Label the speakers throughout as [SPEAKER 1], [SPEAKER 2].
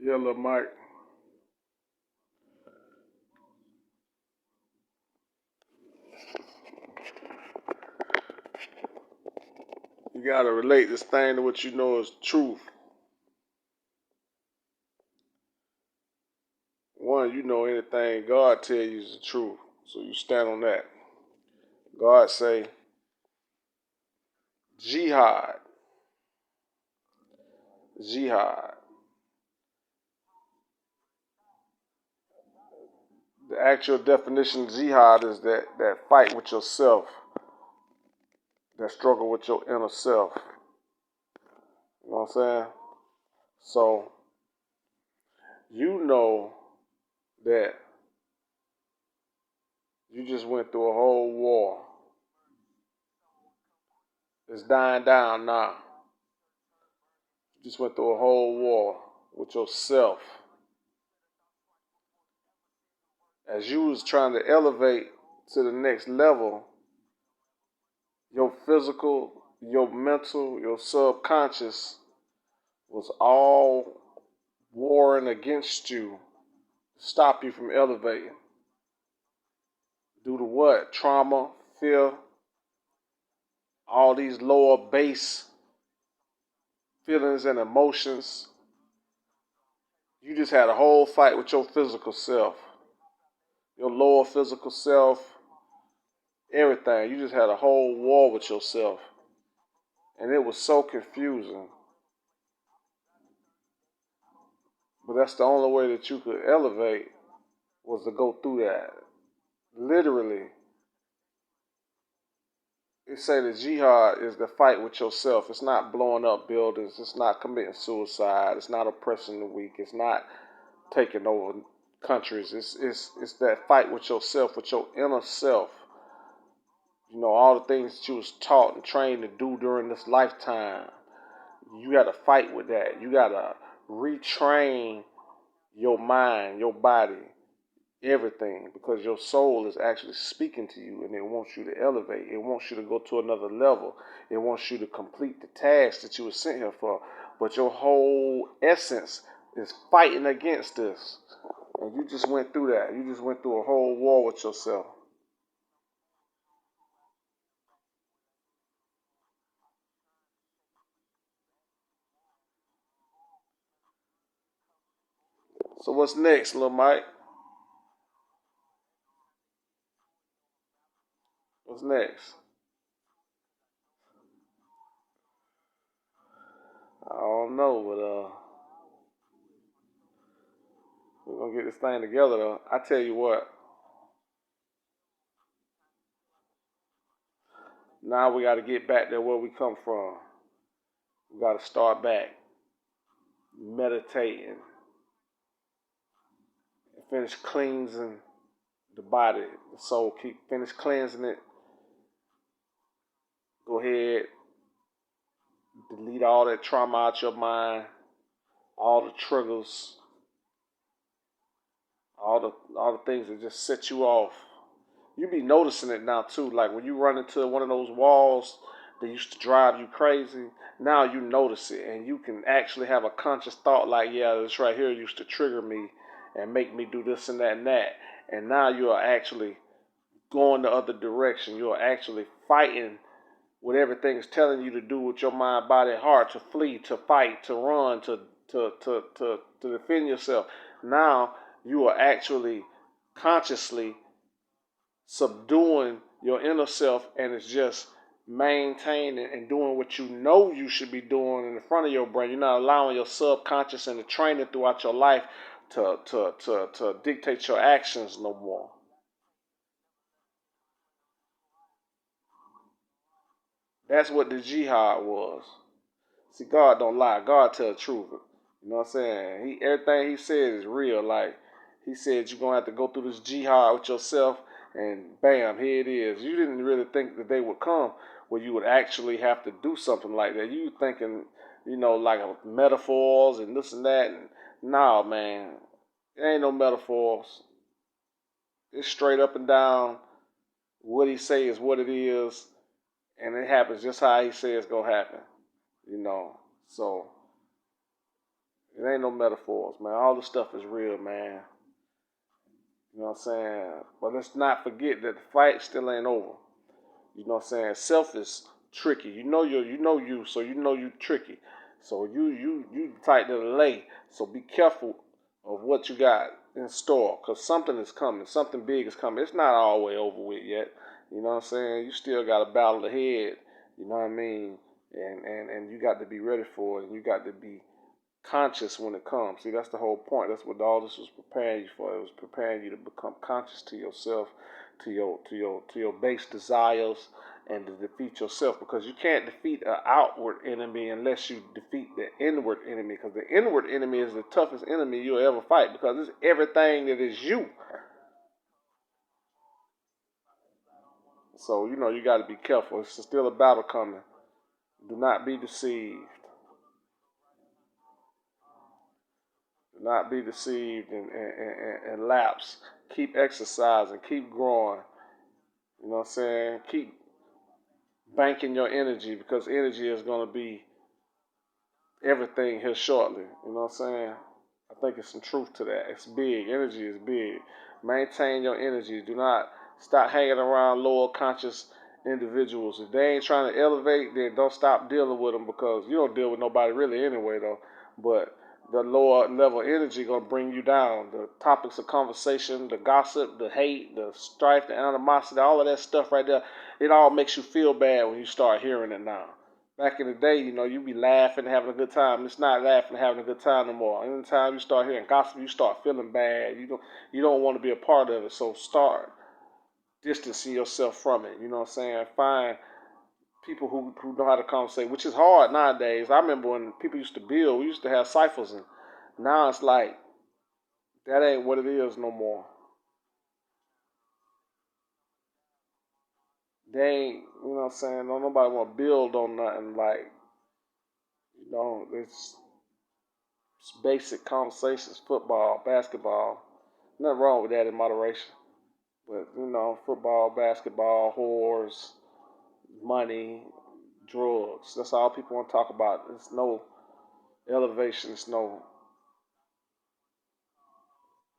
[SPEAKER 1] Yeah, little Mike. You gotta relate this thing to what you know is truth. One, you know anything God tell you is the truth, so you stand on that. God say jihad, jihad. The actual definition of jihad is that fight with yourself, that struggle with your inner self. You know what I'm saying? So you know that you just went through a whole war. It's dying down now. You just went through a whole war with yourself. As you was trying to elevate to the next level, your physical, your mental, your subconscious was all warring against you to stop you from elevating. Due to what? Trauma, fear, all these lower base feelings and emotions. You just had a whole fight with your physical self, your lower physical self, everything. You just had a whole war with yourself. And it was so confusing. But that's the only way that you could elevate was to go through that. Literally, it say that jihad is the fight with yourself. It's not blowing up buildings. It's not committing suicide. It's not oppressing the weak. It's not taking over countries. It's that fight with yourself, with your inner self. You know, all the things that you was taught and trained to do during this lifetime. You got to fight with that. You got to retrain your mind, your body, everything, because your soul is actually speaking to you and it wants you to elevate. It wants you to go to another level. It wants you to complete the task that you were sent here for. But your whole essence is fighting against this. And you just went through that. You just went through a whole war with yourself. So what's next, little Mike? What's next? I don't know, but we're gonna get this thing together though. I tell you what, now we gotta get back there where we come from. We gotta start back meditating, finish cleansing the body, the soul. Keep finish cleansing it. Go ahead, delete all that trauma out your mind, all the triggers, all the things that just set you off. You be noticing it now too. Like when you run into one of those walls that used to drive you crazy, now you notice it and you can actually have a conscious thought like, yeah, this right here used to trigger me and make me do this and that and that. And now you are actually going the other direction. You are actually fighting what everything's telling you to do with your mind, body, heart, to flee, to fight, to run, to defend yourself. Now you are actually consciously subduing your inner self and it's just maintaining and doing what you know you should be doing in the front of your brain. You're not allowing your subconscious and the training throughout your life to dictate your actions no more. That's what the jihad was. See, God don't lie. God tell the truth. You know what I'm saying? Everything he said is real. Like he said, you're gonna have to go through this jihad with yourself, and bam, here it is. You didn't really think that they would come where you would actually have to do something like that. You thinking, like metaphors and this and that. And nah, man, it ain't no metaphors. It's straight up and down. What he say is what it is, and it happens just how he says it's gonna happen. You know, so It ain't no metaphors, man. All the stuff is real, man. You know what I'm saying? But let's not forget that the fight still ain't over. You know what I'm saying? Self is tricky. You know you, so you know you tricky. So you tight to the lay. So be careful of what you got in store, cause something is coming. Something big is coming. It's not all the way over with yet. You know what I'm saying? You still got a battle ahead. You know what I mean? And you got to be ready for it. And you got to be conscious when it comes. See, that's the whole point. That's what all this was preparing you for. It was preparing you to become conscious to yourself, to your base desires, and to defeat yourself. Because you can't defeat an outward enemy unless you defeat the inward enemy. Because the inward enemy is the toughest enemy you'll ever fight. Because it's everything that is you. So you got to be careful. It's still a battle coming. Do not be deceived. Do not be deceived and lapse. Keep exercising. Keep growing. You know what I'm saying? Keep banking your energy because energy is going to be everything here shortly. You know what I'm saying? I think it's some truth to that. It's big. Energy is big. Maintain your energy. Do not stop hanging around lower conscious individuals. If they ain't trying to elevate, then don't stop dealing with them because you don't deal with nobody really anyway, though. But the lower level energy gonna bring you down. The topics of conversation, the gossip, the hate, the strife, the animosity, all of that stuff right there, it all makes you feel bad when you start hearing it now. Back in the day, you be laughing, having a good time. It's not laughing, having a good time no more. Anytime you start hearing gossip, you start feeling bad. You don't want to be a part of it. So start distancing yourself from it. You know what I'm saying? Find people who know how to conversate, which is hard nowadays. I remember when people used to build, we used to have ciphers, and now it's like that ain't what it is no more. They ain't, you know what I'm saying? Don't nobody want to build on nothing like, it's basic conversations, football, basketball. Nothing wrong with that in moderation. But, football, basketball, whores, money, drugs. That's all people want to talk about. There's no elevation. It's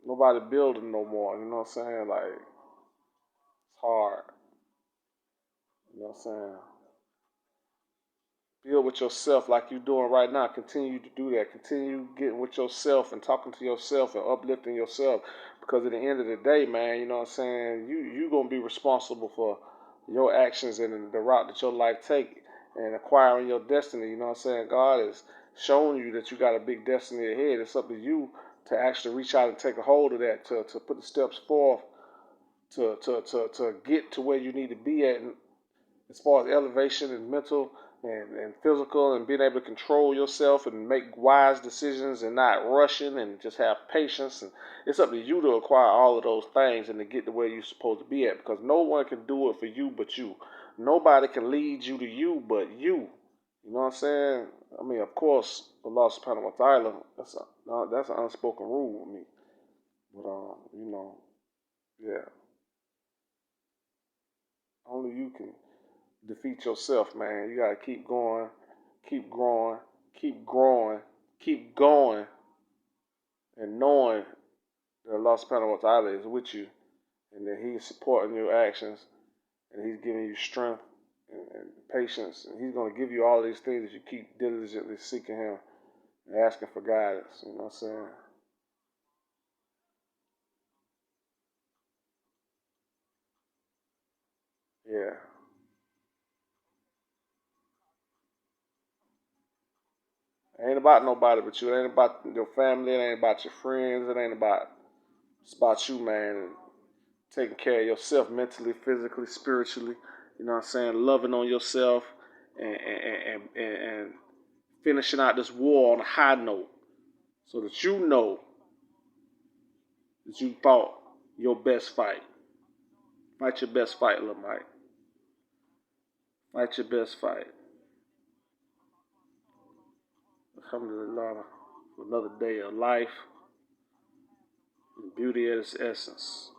[SPEAKER 1] nobody building no more. You know what I'm saying? Like, it's hard. You know what I'm saying? Build with yourself like you're doing right now. Continue to do that. Continue getting with yourself and talking to yourself and uplifting yourself. Because at the end of the day, man, you know what I'm saying? You gonna be responsible for your actions and the route that your life take and acquiring your destiny. You know what I'm saying? God has shown you that you got a big destiny ahead. It's up to you to actually reach out and take a hold of that, to put the steps forth to get to where you need to be at as far as elevation and mental and physical and being able to control yourself and make wise decisions and not rushing and just have patience. And it's up to you to acquire all of those things and to get to where you're supposed to be at because no one can do it for you but you. Nobody can lead you to you but you. You know what I'm saying? I mean, of course, Allah subhanahu wa ta'ala, that's an unspoken rule with me. But, yeah, only you can defeat yourself, man. You gotta keep going, keep growing, keep growing, keep going, and knowing that Allah subhanahu wa ta'ala is with you and that He's supporting your actions and He's giving you strength and patience and He's gonna give you all these things if you keep diligently seeking Him and asking for guidance. You know what I'm saying? Yeah. It ain't about nobody but you. It ain't about your family. It ain't about your friends. It ain't about. It's about you, man. And taking care of yourself mentally, physically, spiritually. You know what I'm saying? Loving on yourself and finishing out this war on a high note so that you know that you fought your best fight. Fight your best fight, little Mike. Fight your best fight. Alhamdulillah, for another day of life and beauty at its essence.